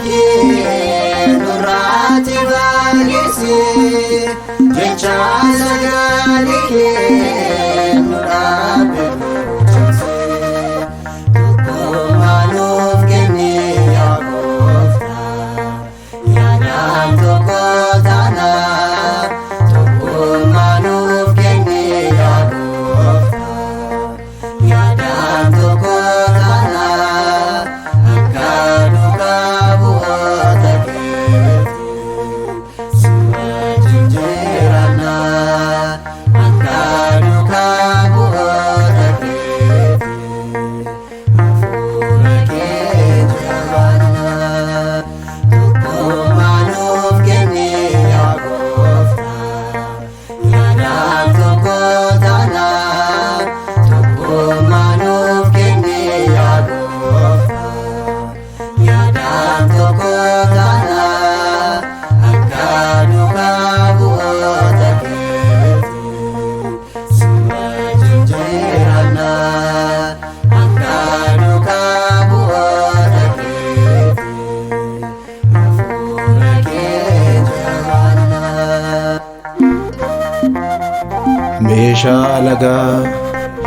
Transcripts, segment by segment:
kee nurraati baay'isi jecha sagalee kee nu dhaabe guutumse tokkummaa nuuf kenni yaa Gooftaa yaadaan tokko taana tokkummaa nuuf kenni yaa Gooftaa yaadaan tokko taana akka duukaa bu'oota keetti si wajjin jiraanna akka duukaa bu'oota keetti hafuura kee jabaanna tokkummaa nuuf kenni yaa Gooftaa yaadaan tokko taana tokkummaa nuuf kenni yaa Gooftaa yaadaan tokko taana akka duukaa bu'oota keetti si wajjin jiraanna akka duukaa bu'oota keetti hafuura kee jabaanna. Meeshaa nagaa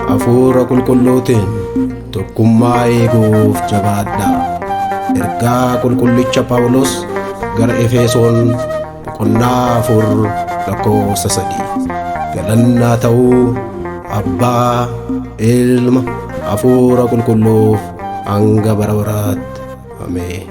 hafuura qulqulluutiin tokkummaa eeguuf jabaadhaa. Ergaa qulqullicha Phaawulos gara Efesoon 4:3. Galannaa ta'uu Abbaa, Ilma, Hafuura Qulqulluuf hanga bara baraatti. Ameen.